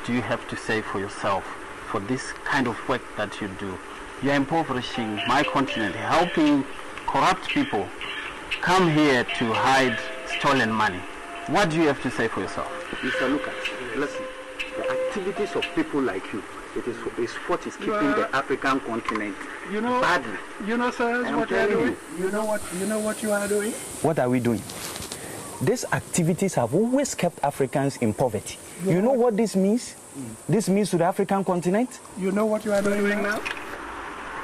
do you have to say for yourself for this kind of work that you do? You are impoverishing my continent, helping corrupt people come here to hide stolen money. What do you have to say for yourself? Mr. Lucas, listen, the activities of people like you, it is what is keeping the African continent badly. You know, sir, what you are doing? You know what you are doing? What are we doing? These activities have always kept Africans in poverty. Yeah. You know what this means? This means to the African continent? You know what you are doing now?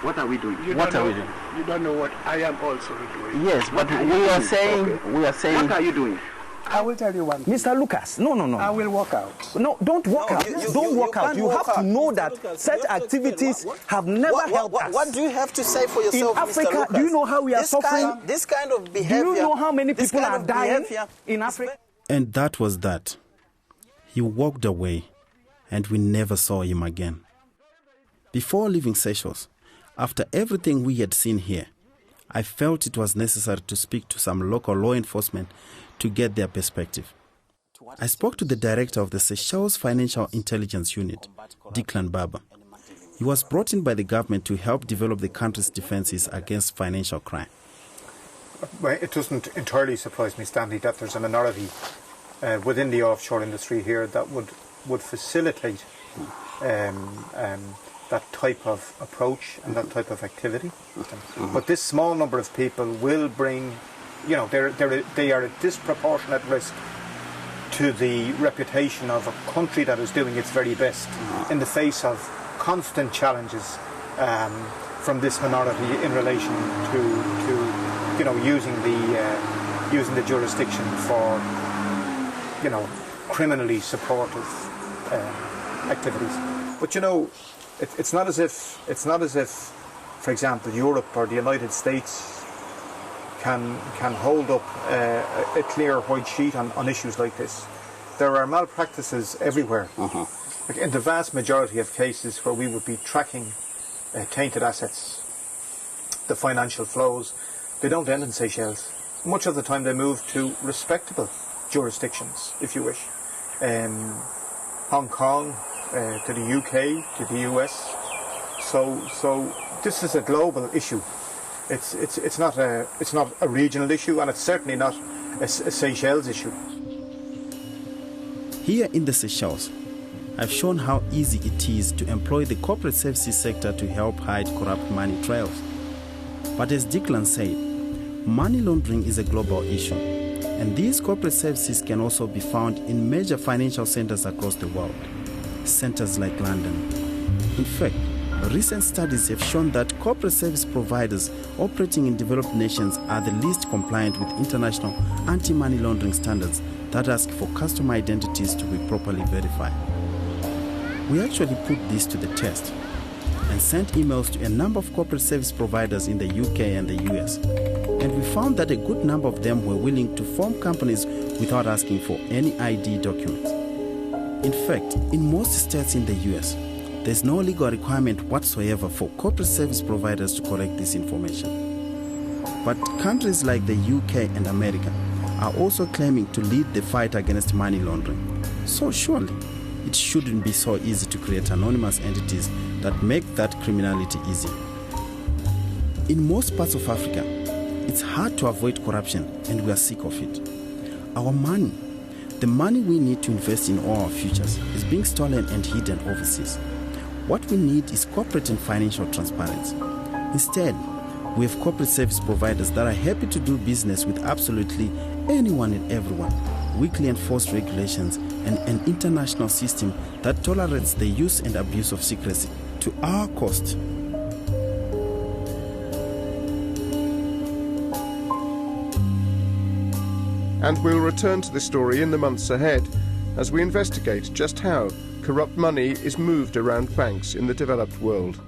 What are we doing? What are we doing? You don't know what I am also doing. Yes, but we are saying. What are you doing? I will tell you one thing. Mr. Lucas, no. I will walk out. No, don't walk out. Don't walk out. You have to know that such activities have never helped us. What do you have to say for yourself, in Africa, Mr. Lucas? do you know how we are suffering? This kind of behavior. Do you know how many people are dying in Africa? And that was that. He walked away, and we never saw him again. Before leaving Seychelles, after everything we had seen here, I felt it was necessary to speak to some local law enforcement to get their perspective. I spoke to the director of the Seychelles Financial Intelligence Unit, Declan Barber. He was brought in by the government to help develop the country's defenses against financial crime. Well, it doesn't entirely surprise me, Stanley, that there's a minority within the offshore industry here that would facilitate that type of approach and that type of activity. But this small number of people will bring, they are a disproportionate risk to the reputation of a country that is doing its very best in the face of constant challenges from this minority in relation to using the jurisdiction for criminally supportive activities. But it's not as if, for example, Europe or the United States can hold up a clear white sheet on issues like this. There are malpractices everywhere. Like in the vast majority of cases where we would be tracking tainted assets, the financial flows, they don't end in Seychelles. Much of the time they move to respectable jurisdictions, if you wish. Hong Kong, to the UK, to the US. So this is a global issue. It's not a regional issue, and it's certainly not a Seychelles issue. Here in the Seychelles, I've shown how easy it is to employ the corporate services sector to help hide corrupt money trails. But as Declan said, money laundering is a global issue, and these corporate services can also be found in major financial centers across the world, centers like London. In fact, recent studies have shown that corporate service providers operating in developed nations are the least compliant with international anti-money laundering standards that ask for customer identities to be properly verified. We actually put this to the test and sent emails to a number of corporate service providers in the UK and the US. And we found that a good number of them were willing to form companies without asking for any ID documents. In fact, in most states in the US, there's no legal requirement whatsoever for corporate service providers to collect this information. But countries like the UK and America are also claiming to lead the fight against money laundering. So surely, it shouldn't be so easy to create anonymous entities that make that criminality easy. In most parts of Africa, it's hard to avoid corruption, and we are sick of it. Our money, the money we need to invest in all our futures, is being stolen and hidden overseas. What we need is corporate and financial transparency. Instead, we have corporate service providers that are happy to do business with absolutely anyone and everyone, weakly enforced regulations, and an international system that tolerates the use and abuse of secrecy to our cost. And we'll return to this story in the months ahead as we investigate just how corrupt money is moved around banks in the developed world.